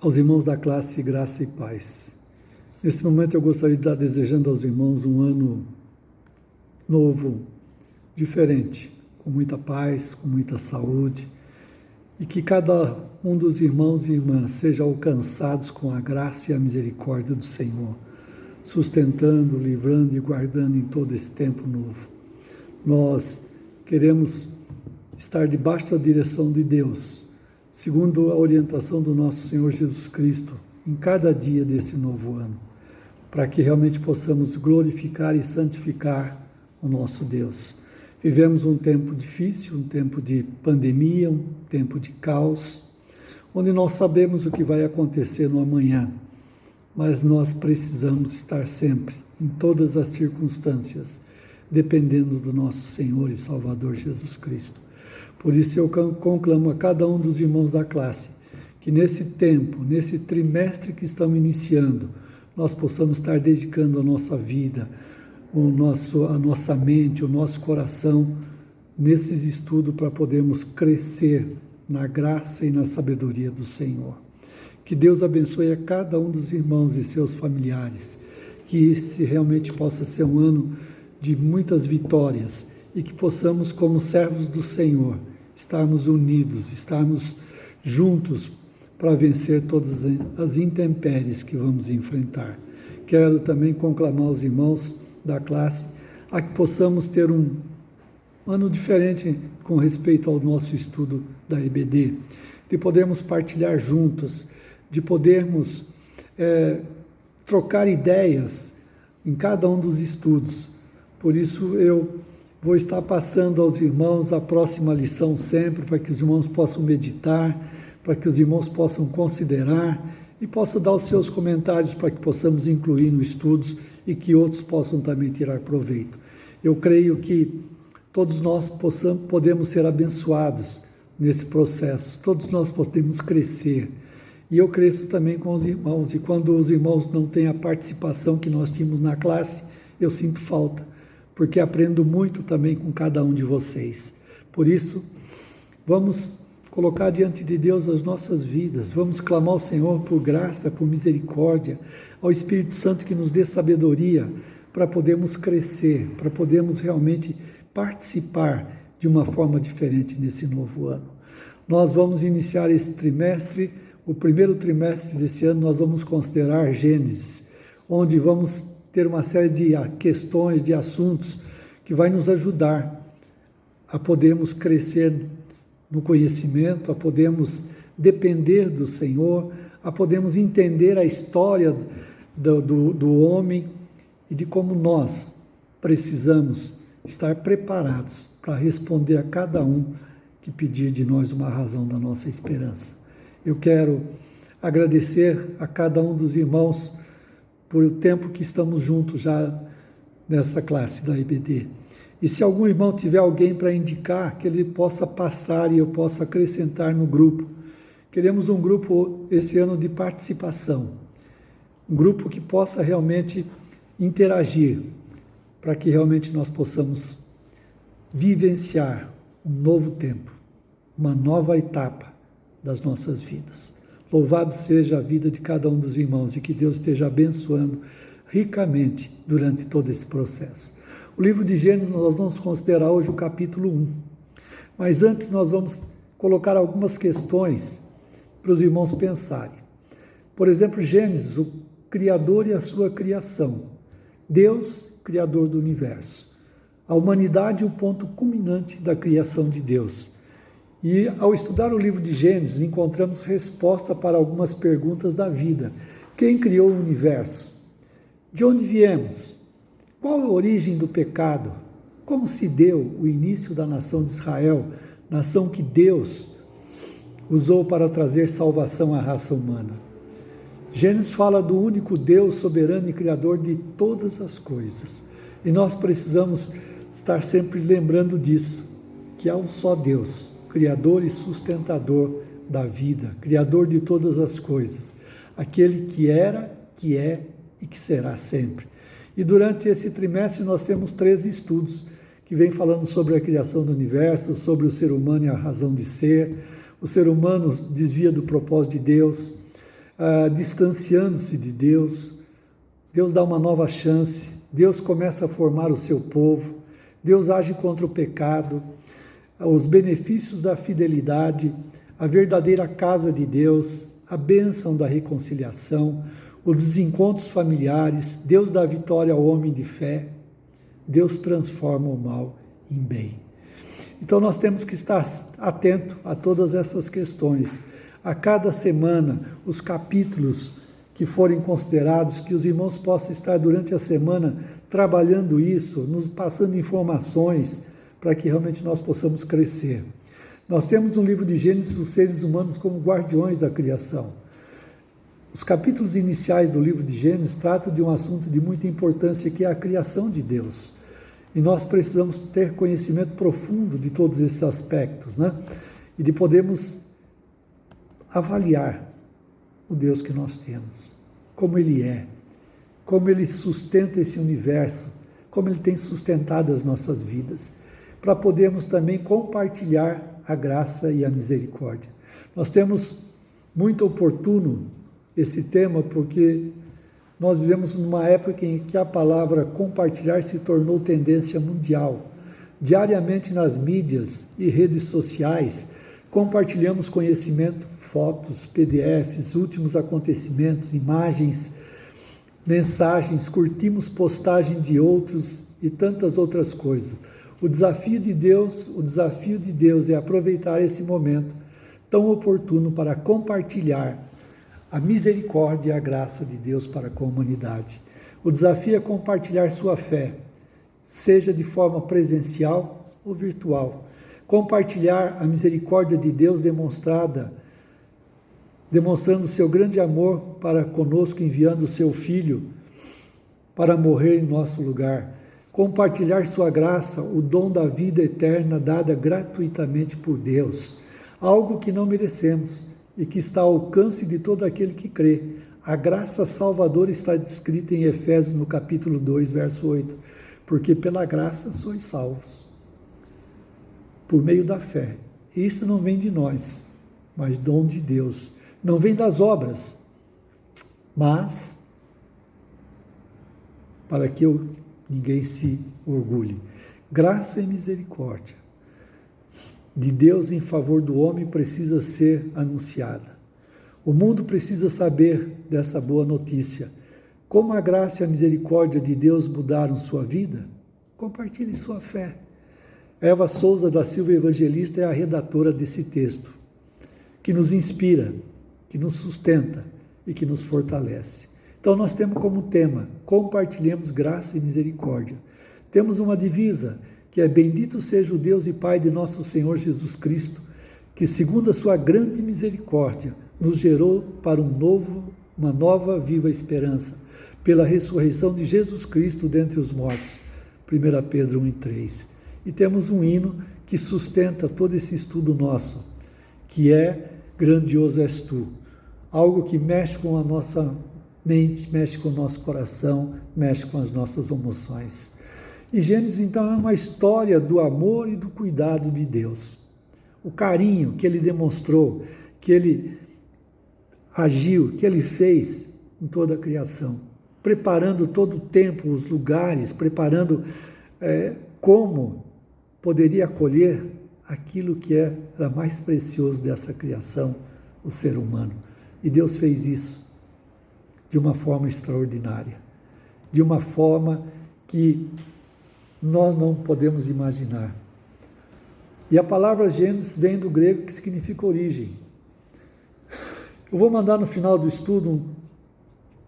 Aos irmãos da classe, graça e paz. Nesse momento eu gostaria de estar desejando aos irmãos um ano novo, diferente, com muita paz, com muita saúde, e que cada um dos irmãos e irmãs seja alcançados com a graça e a misericórdia do Senhor, sustentando, livrando e guardando em todo esse tempo novo. Nós queremos estar debaixo da direção de Deus, segundo a orientação do nosso Senhor Jesus Cristo, em cada dia desse novo ano, para que realmente possamos glorificar e santificar o nosso Deus. Vivemos um tempo difícil, um tempo de pandemia, um tempo de caos, onde nós sabemos o que vai acontecer no amanhã, mas nós precisamos estar sempre, em todas as circunstâncias, dependendo do nosso Senhor e Salvador Jesus Cristo. Por isso eu conclamo a cada um dos irmãos da classe, que nesse tempo, nesse trimestre que estamos iniciando, nós possamos estar dedicando a nossa vida, a nossa mente, o nosso coração, nesses estudos para podermos crescer na graça e na sabedoria do Senhor. Que Deus abençoe a cada um dos irmãos e seus familiares, que esse realmente possa ser um ano de muitas vitórias, e que possamos, como servos do Senhor, estarmos unidos, estarmos juntos para vencer todas as intempéries que vamos enfrentar. Quero também conclamar os irmãos da classe a que possamos ter um ano diferente com respeito ao nosso estudo da EBD, de podermos partilhar juntos, de podermos trocar ideias em cada um dos estudos. Por isso eu vou estar passando aos irmãos a próxima lição sempre, para que os irmãos possam meditar, para que os irmãos possam considerar e possam dar os seus comentários para que possamos incluir nos estudos e que outros possam também tirar proveito. Eu creio que todos nós podemos ser abençoados nesse processo, todos nós podemos crescer. E eu cresço também com os irmãos, e quando os irmãos não têm a participação que nós tínhamos na classe, eu sinto falta, porque aprendo muito também com cada um de vocês. Por isso, vamos colocar diante de Deus as nossas vidas, vamos clamar ao Senhor por graça, por misericórdia, ao Espírito Santo que nos dê sabedoria para podermos crescer, para podermos realmente participar de uma forma diferente nesse novo ano. Nós vamos iniciar esse trimestre, o primeiro trimestre desse ano nós vamos considerar Gênesis, onde vamos ter uma série de questões, de assuntos que vai nos ajudar a podermos crescer no conhecimento, a podermos depender do Senhor, a podermos entender a história do homem e de como nós precisamos estar preparados para responder a cada um que pedir de nós uma razão da nossa esperança. Eu quero agradecer a cada um dos irmãos por o tempo que estamos juntos já nessa classe da EBD. E se algum irmão tiver alguém para indicar, que ele possa passar e eu possa acrescentar no grupo. Queremos um grupo esse ano de participação, um grupo que possa realmente interagir, para que realmente nós possamos vivenciar um novo tempo, uma nova etapa das nossas vidas. Louvado seja a vida de cada um dos irmãos e que Deus esteja abençoando ricamente durante todo esse processo. O livro de Gênesis nós vamos considerar hoje o capítulo 1. Mas antes nós vamos colocar algumas questões para os irmãos pensarem. Por exemplo, Gênesis, o Criador e a sua criação. Deus, Criador do universo. A humanidade, o ponto culminante da criação de Deus. E ao estudar o livro de Gênesis, encontramos resposta para algumas perguntas da vida. Quem criou o universo? De onde viemos? Qual a origem do pecado? Como se deu o início da nação de Israel, nação que Deus usou para trazer salvação à raça humana? Gênesis fala do único Deus soberano e criador de todas as coisas. E nós precisamos estar sempre lembrando disso, que há um só Deus, Criador e sustentador da vida, Criador de todas as coisas, aquele que era, que é e que será sempre. E durante esse trimestre nós temos 13 estudos que vêm falando sobre a criação do universo, sobre o ser humano e a razão de ser. O ser humano desvia do propósito de Deus, distanciando-se de Deus. Deus dá uma nova chance, Deus começa a formar o seu povo, Deus age contra o pecado, os benefícios da fidelidade, a verdadeira casa de Deus, a bênção da reconciliação, os desencontros familiares, Deus dá vitória ao homem de fé, Deus transforma o mal em bem. Então nós temos que estar atento a todas essas questões. A cada semana, os capítulos que forem considerados, que os irmãos possam estar durante a semana trabalhando isso, nos passando informações para que realmente nós possamos crescer. Nós temos no livro de Gênesis os seres humanos como guardiões da criação. Os capítulos iniciais do livro de Gênesis tratam de um assunto de muita importância, que é a criação de Deus. E nós precisamos ter conhecimento profundo de todos esses aspectos, né? E de podermos avaliar o Deus que nós temos, como Ele é, como Ele sustenta esse universo, como Ele tem sustentado as nossas vidas, para podermos também compartilhar a graça e a misericórdia. Nós temos muito oportuno esse tema, porque nós vivemos numa época em que a palavra compartilhar se tornou tendência mundial. Diariamente nas mídias e redes sociais, compartilhamos conhecimento, fotos, PDFs, últimos acontecimentos, imagens, mensagens, curtimos postagem de outros e tantas outras coisas. O desafio de Deus é aproveitar esse momento tão oportuno para compartilhar a misericórdia e a graça de Deus para com a humanidade. O desafio é compartilhar sua fé, seja de forma presencial ou virtual. Compartilhar a misericórdia de Deus demonstrando seu grande amor para conosco, enviando o seu Filho para morrer em nosso lugar. Compartilhar sua graça, o dom da vida eterna dada gratuitamente por Deus, algo que não merecemos e que está ao alcance de todo aquele que crê. A graça salvadora está descrita em Efésios, no capítulo 2, verso 8, porque pela graça sois salvos, por meio da fé. Isso não vem de nós, mas dom de Deus. Não vem das obras, mas para que ninguém se orgulhe. Graça e misericórdia de Deus em favor do homem precisa ser anunciada. O mundo precisa saber dessa boa notícia. Como a graça e a misericórdia de Deus mudaram sua vida? Compartilhe sua fé. Eva Souza da Silva Evangelista é a redatora desse texto, que nos inspira, que nos sustenta e que nos fortalece. Então nós temos como tema: compartilhemos graça e misericórdia. Temos uma divisa, que é: bendito seja o Deus e Pai de nosso Senhor Jesus Cristo, que segundo a sua grande misericórdia nos gerou para uma nova viva esperança, pela ressurreição de Jesus Cristo dentre os mortos. 1 Pedro 1:3. E temos um hino que sustenta todo esse estudo nosso, que é: grandioso és tu. Algo que mexe com a nossa mente, mexe com o nosso coração, mexe com as nossas emoções. E Gênesis, então, é uma história do amor e do cuidado de Deus. O carinho que Ele demonstrou, que Ele agiu, que Ele fez em toda a criação, preparando todo o tempo, os lugares, preparando como poderia acolher aquilo que era mais precioso dessa criação, o ser humano. E Deus fez isso de uma forma extraordinária, de uma forma que nós não podemos imaginar. E a palavra Gênesis vem do grego, que significa origem. Eu vou mandar no final do estudo um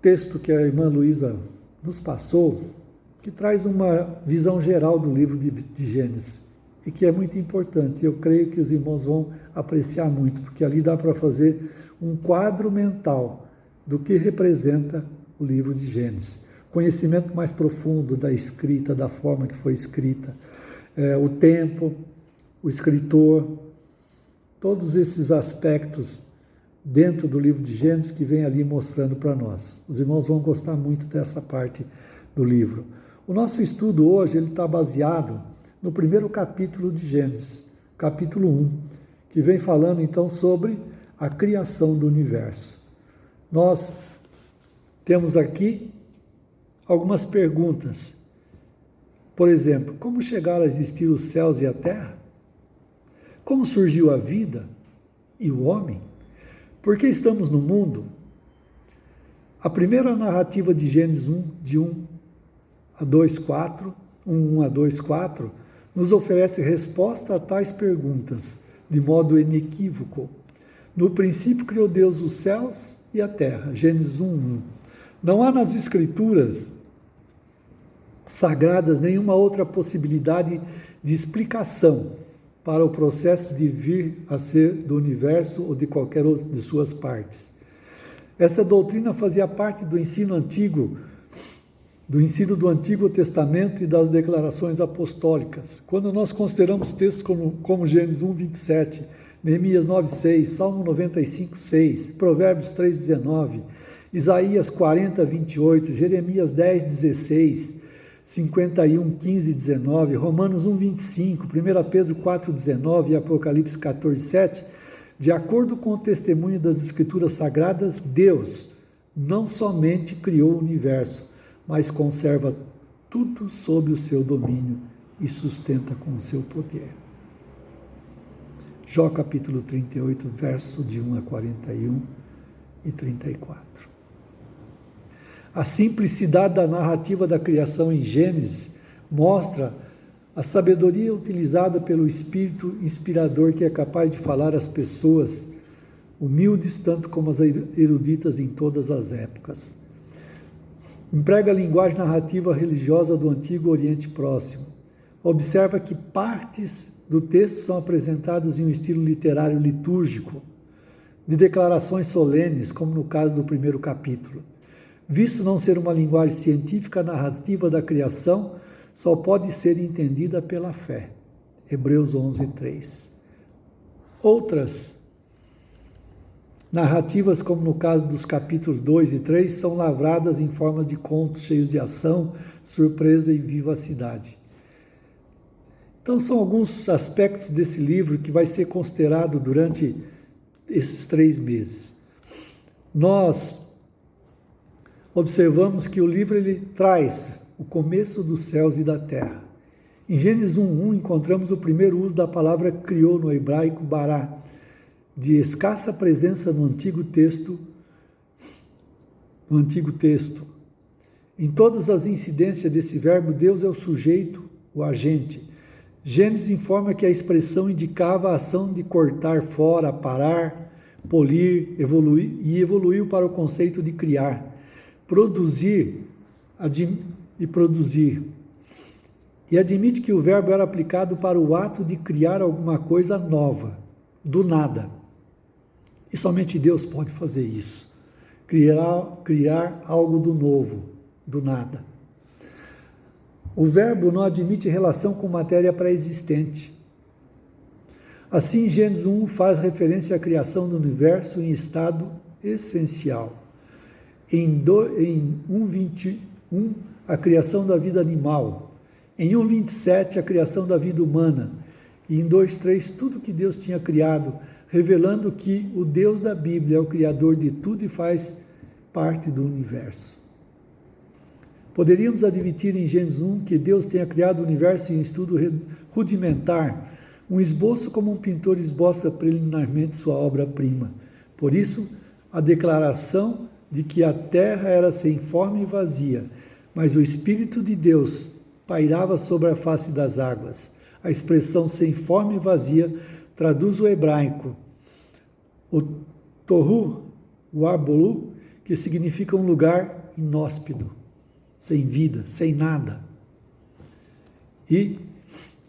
texto que a irmã Luísa nos passou, que traz uma visão geral do livro de Gênesis, e que é muito importante. Eu creio que os irmãos vão apreciar muito, porque ali dá para fazer um quadro mental do que representa o livro de Gênesis. Conhecimento mais profundo da escrita, da forma que foi escrita, o tempo, o escritor, todos esses aspectos dentro do livro de Gênesis que vem ali mostrando para nós. Os irmãos vão gostar muito dessa parte do livro. O nosso estudo hoje está baseado no primeiro capítulo de Gênesis, capítulo 1, que vem falando então sobre a criação do universo. Nós temos aqui algumas perguntas. Por exemplo, como chegaram a existir os céus e a terra? Como surgiu a vida e o homem? Por que estamos no mundo? A primeira narrativa de Gênesis 1, de 1 a 2:4, 1 a 2:4, nos oferece resposta a tais perguntas, de modo inequívoco. No princípio criou Deus os céus e a terra, Gênesis 1:1. Não há nas Escrituras sagradas nenhuma outra possibilidade de explicação para o processo de vir a ser do universo ou de qualquer outra de suas partes. Essa doutrina fazia parte do ensino do Antigo Testamento e das declarações apostólicas. Quando nós consideramos textos como Gênesis 1:27, Neemias 9:6, Salmo 95:6, Provérbios 3:19, Isaías 40:28, Jeremias 10:16, 51:15-19, Romanos 1:25, 1 Pedro 4:19 e Apocalipse 14:7, de acordo com o testemunho das Escrituras Sagradas, Deus não somente criou o universo, mas conserva tudo sob o seu domínio e sustenta com o seu poder. Jó capítulo 38, verso de 1 a 41 e 34. A simplicidade da narrativa da criação em Gênesis mostra a sabedoria utilizada pelo Espírito inspirador que é capaz de falar às pessoas humildes, tanto como as eruditas em todas as épocas. Emprega a linguagem narrativa religiosa do Antigo Oriente Próximo. Observa que partes do texto são apresentadas em um estilo literário litúrgico, de declarações solenes, como no caso do primeiro capítulo. Visto não ser uma linguagem científica, a narrativa da criação só pode ser entendida pela fé. Hebreus 11:3. Outras narrativas, como no caso dos capítulos 2 e 3, são lavradas em formas de contos cheios de ação, surpresa e vivacidade. Então, são alguns aspectos desse livro que vai ser considerado durante esses 3 meses. Nós observamos que o livro ele traz o começo dos céus e da terra. Em Gênesis 1:1 encontramos o primeiro uso da palavra criou no hebraico bará, de escassa presença no Antigo Texto. Em todas as incidências desse verbo, Deus é o sujeito, o agente. Gênesis informa que a expressão indicava a ação de cortar fora, parar, polir, evoluir, e evoluiu para o conceito de criar, produzir e produzir. E admite que o verbo era aplicado para o ato de criar alguma coisa nova, do nada. E somente Deus pode fazer isso. Criar algo do novo, do nada. O verbo não admite relação com matéria pré-existente. Assim, Gênesis 1 faz referência à criação do universo em estado essencial. Em 1:21, a criação da vida animal. Em 1:27, a criação da vida humana. E em 2:3, tudo que Deus tinha criado, revelando que o Deus da Bíblia é o Criador de tudo e faz parte do universo. Poderíamos admitir em Gênesis 1 que Deus tenha criado o universo em estudo rudimentar, um esboço como um pintor esboça preliminarmente sua obra-prima. Por isso, a declaração de que a terra era sem forma e vazia, mas o Espírito de Deus pairava sobre a face das águas. A expressão sem forma e vazia traduz o hebraico, o tohu, o abolu, que significa um lugar inóspito, sem vida, sem nada. E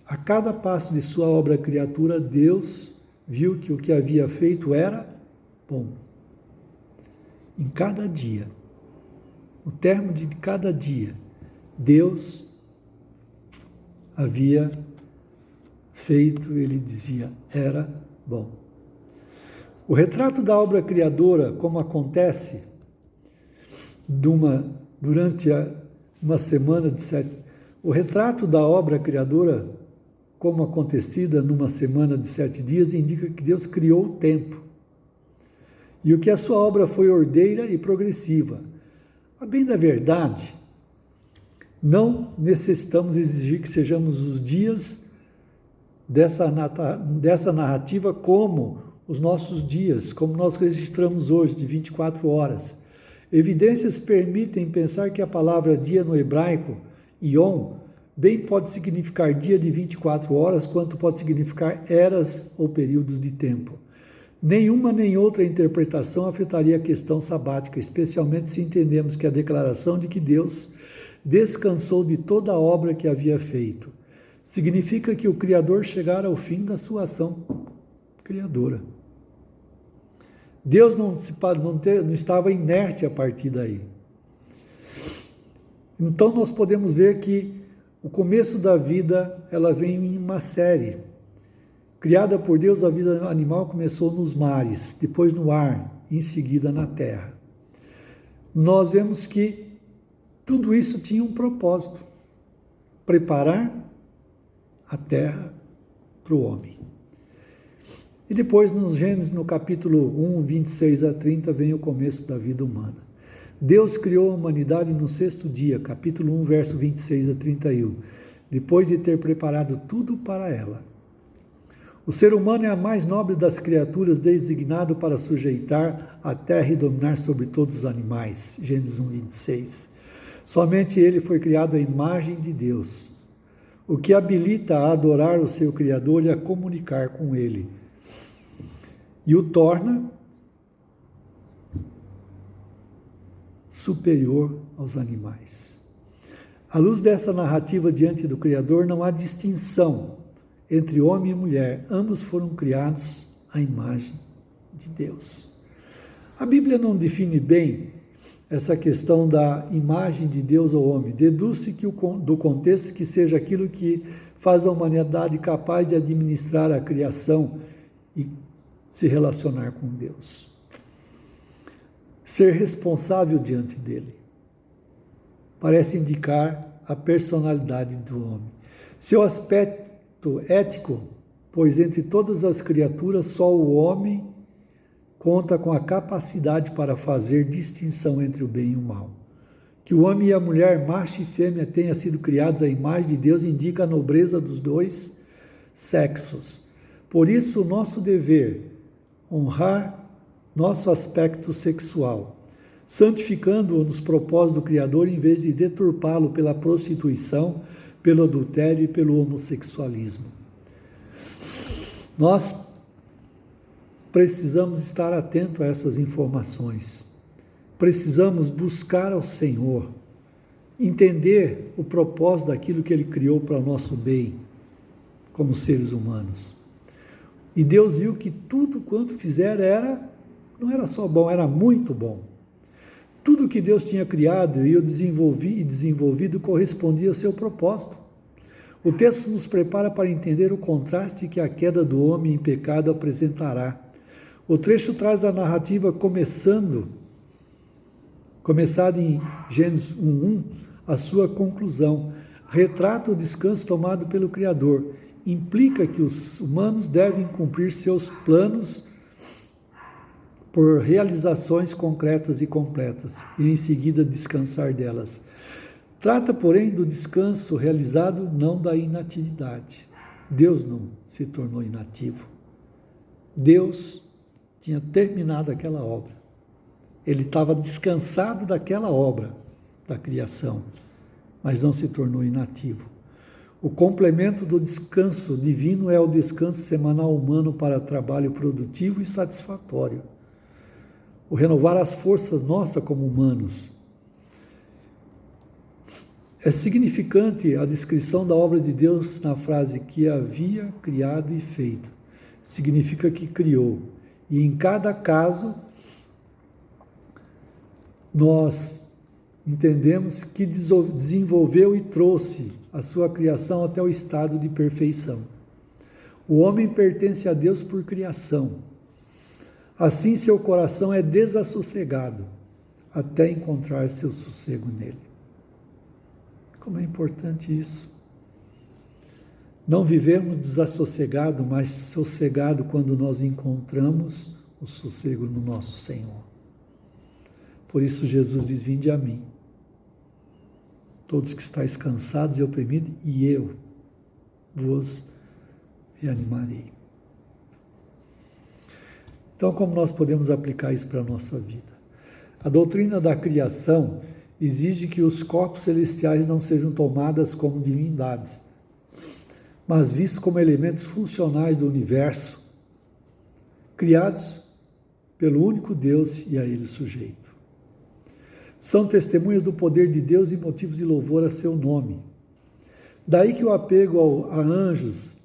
a cada passo de sua obra criatura, Deus viu que o que havia feito era bom. Em cada dia, no termo de cada dia, Deus havia feito, ele dizia, era bom. O retrato da obra criadora, como acontece durante uma semana de 7... O retrato da obra criadora, como acontecida numa semana de 7 dias, indica que Deus criou o tempo. e o que a sua obra foi ordeira e progressiva. A bem da verdade, não necessitamos exigir que sejamos os dias dessa narrativa como os nossos dias, como nós registramos hoje, de 24 horas. Evidências permitem pensar que a palavra dia no hebraico, yom, bem pode significar dia de 24 horas, quanto pode significar eras ou períodos de tempo. Nenhuma nem outra interpretação afetaria a questão sabática, especialmente se entendemos que a declaração de que Deus descansou de toda a obra que havia feito significa que o Criador chegara ao fim da sua ação criadora. Deus não estava inerte a partir daí. Então nós podemos ver que o começo da vida, ela vem em uma série. Criada por Deus, a vida animal começou nos mares, depois no ar, e em seguida na terra. Nós vemos que tudo isso tinha um propósito: preparar a terra para o homem. E depois, nos Gênesis, no capítulo 1, 26 a 30, vem o começo da vida humana. Deus criou a humanidade no sexto dia, capítulo 1, verso 26 a 31, depois de ter preparado tudo para ela. O ser humano é a mais nobre das criaturas, designado para sujeitar a terra e dominar sobre todos os animais. Gênesis 1, 26. Somente ele foi criado à imagem de Deus, o que habilita a adorar o seu Criador e a comunicar com ele, e o torna superior aos animais. À luz dessa narrativa diante do Criador, não há distinção entre homem e mulher. Ambos foram criados à imagem de Deus. A Bíblia não define bem essa questão da imagem de Deus ao homem. Deduz-se do contexto que seja aquilo que faz a humanidade capaz de administrar a criação e se relacionar com Deus. Ser responsável diante dele. Parece indicar a personalidade do homem. Seu aspecto ético, pois entre todas as criaturas só o homem conta com a capacidade para fazer distinção entre o bem e o mal. Que o homem e a mulher, macho e fêmea, tenham sido criados à imagem de Deus indica a nobreza dos dois sexos. Por isso, o nosso dever honrar nosso aspecto sexual, santificando-o nos propósitos do Criador, em vez de deturpá-lo pela prostituição, pelo adultério e pelo homossexualismo. Nós precisamos estar atentos a essas informações. Precisamos buscar ao Senhor, entender o propósito daquilo que Ele criou para o nosso bem, como seres humanos. E Deus viu que tudo quanto fizer não era só bom, era muito bom. Tudo que Deus tinha criado e eu desenvolvido correspondia ao seu propósito. O texto nos prepara para entender o contraste que a queda do homem em pecado apresentará. O trecho traz a narrativa começada em Gênesis 1:1, a sua conclusão. Retrata o descanso tomado pelo Criador. Implica que os humanos devem cumprir seus planos por realizações concretas e completas, e em seguida descansar delas. Trata, porém, do descanso realizado, não da inatividade. Deus não se tornou inativo. Deus tinha terminado aquela obra. Ele estava descansado daquela obra da criação, mas não se tornou inativo. O complemento do descanso divino é o descanso semanal humano para trabalho produtivo e satisfatório. O renovar as forças nossas como humanos. É significante a descrição da obra de Deus na frase que havia criado e feito. Significa que criou. E em cada caso, nós entendemos que desenvolveu e trouxe a sua criação até o estado de perfeição. O homem pertence a Deus por criação. Assim, seu coração é desassossegado até encontrar seu sossego nele. Como é importante isso. Não vivemos desassossegados, mas sossegados quando nós encontramos o sossego no nosso Senhor. Por isso Jesus diz: vinde a mim, todos que estáis cansados e oprimidos, e eu vos reanimarei. Então, como nós podemos aplicar isso para a nossa vida? A doutrina da criação exige que os corpos celestiais não sejam tomados como divindades, mas vistos como elementos funcionais do universo, criados pelo único Deus e a Ele sujeito. São testemunhas do poder de Deus e motivos de louvor a seu nome. Daí que o apego a anjos,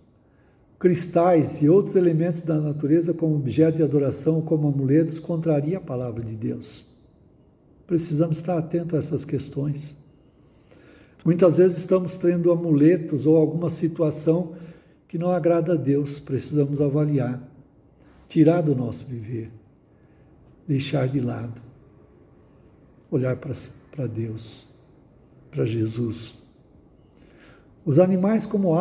cristais e outros elementos da natureza como objeto de adoração ou como amuletos contraria a palavra de Deus. Precisamos estar atentos a essas questões. Muitas vezes estamos tendo amuletos ou alguma situação que não agrada a Deus. Precisamos avaliar, tirar do nosso viver, deixar de lado, olhar para Deus, para Jesus. Os animais como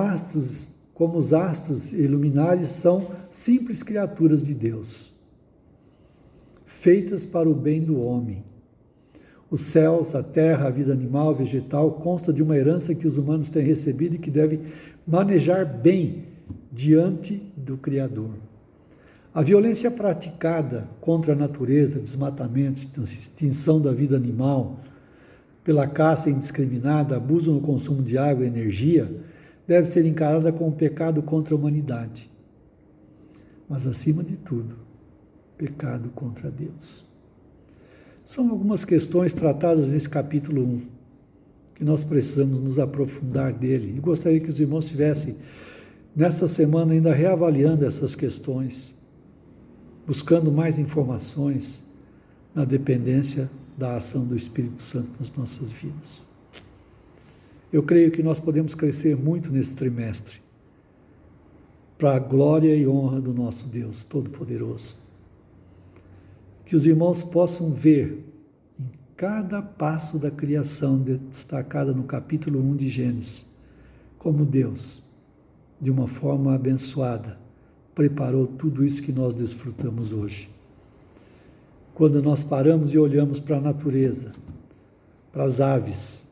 os astros e luminares são simples criaturas de Deus, feitas para o bem do homem. Os céus, a terra, a vida animal, vegetal, consta de uma herança que os humanos têm recebido e que devem manejar bem diante do Criador. A violência praticada contra a natureza, desmatamento, extinção da vida animal, pela caça indiscriminada, abuso no consumo de água e energia, deve ser encarada como um pecado contra a humanidade. Mas, acima de tudo, pecado contra Deus. São algumas questões tratadas nesse capítulo 1, que nós precisamos nos aprofundar dele. E gostaria que os irmãos estivessem, nessa semana, ainda reavaliando essas questões, buscando mais informações na dependência da ação do Espírito Santo nas nossas vidas. Eu creio que nós podemos crescer muito nesse trimestre, para a glória e honra do nosso Deus Todo-Poderoso. Que os irmãos possam ver em cada passo da criação destacada no capítulo 1 de Gênesis, como Deus, de uma forma abençoada, preparou tudo isso que nós desfrutamos hoje. Quando nós paramos e olhamos para a natureza, para as aves,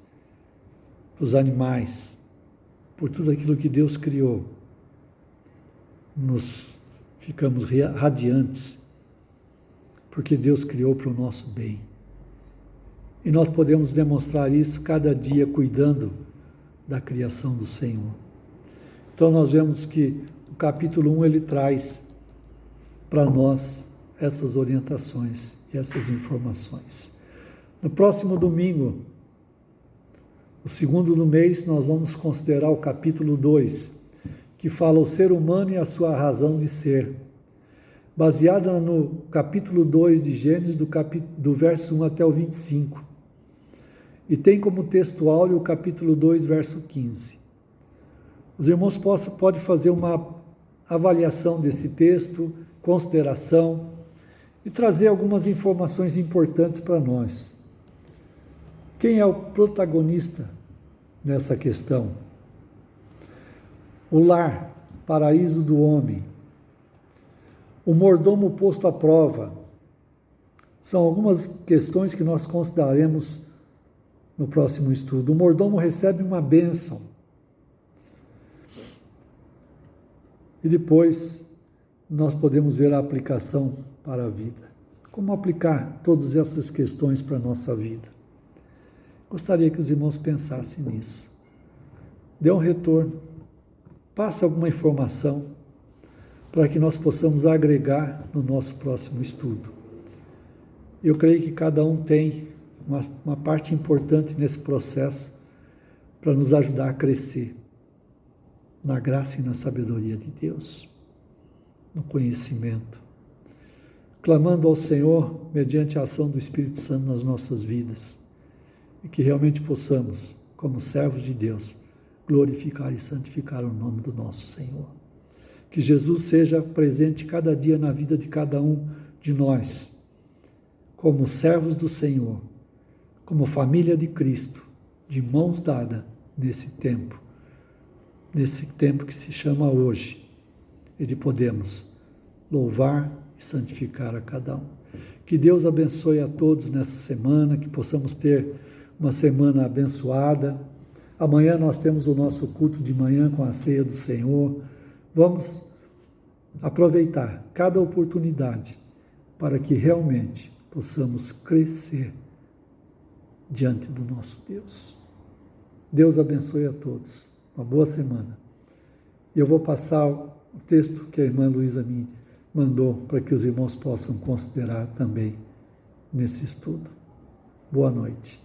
para os animais, por tudo aquilo que Deus criou, nos ficamos radiantes, porque Deus criou para o nosso bem. E nós podemos demonstrar isso cada dia cuidando da criação do Senhor. Então nós vemos que o capítulo 1 ele traz para nós essas orientações e essas informações. No próximo domingo, o segundo do mês, nós vamos considerar o capítulo 2, que fala o ser humano e a sua razão de ser, baseada no capítulo 2 de Gênesis, do verso 1 até o 25. E tem como texto áureo o capítulo 2, verso 15. Os irmãos podem fazer uma avaliação desse texto, consideração, e trazer algumas informações importantes para nós. Quem é o protagonista nessa questão? O lar, paraíso do homem. O mordomo posto à prova. São algumas questões que nós consideraremos no próximo estudo. O mordomo recebe uma bênção. E depois nós podemos ver a aplicação para a vida. Como aplicar todas essas questões para a nossa vida? Gostaria que os irmãos pensassem nisso. Dê um retorno. Passe alguma informação para que nós possamos agregar no nosso próximo estudo. Eu creio que cada um tem uma parte importante nesse processo para nos ajudar a crescer na graça e na sabedoria de Deus, no conhecimento, clamando ao Senhor mediante a ação do Espírito Santo nas nossas vidas e que realmente possamos, como servos de Deus, glorificar e santificar o nome do nosso Senhor. Que Jesus seja presente cada dia na vida de cada um de nós, como servos do Senhor, como família de Cristo, de mãos dadas nesse tempo que se chama hoje, e de podermos louvar e e santificar a cada um. Que Deus abençoe a todos nessa semana, que possamos ter uma semana abençoada. Amanhã nós temos o nosso culto de manhã com a ceia do Senhor. Vamos aproveitar cada oportunidade para que realmente possamos crescer diante do nosso Deus. Deus abençoe a todos. Uma boa semana. E eu vou passar o texto que a irmã Luísa me mandou para que os irmãos possam considerar também nesse estudo. Boa noite.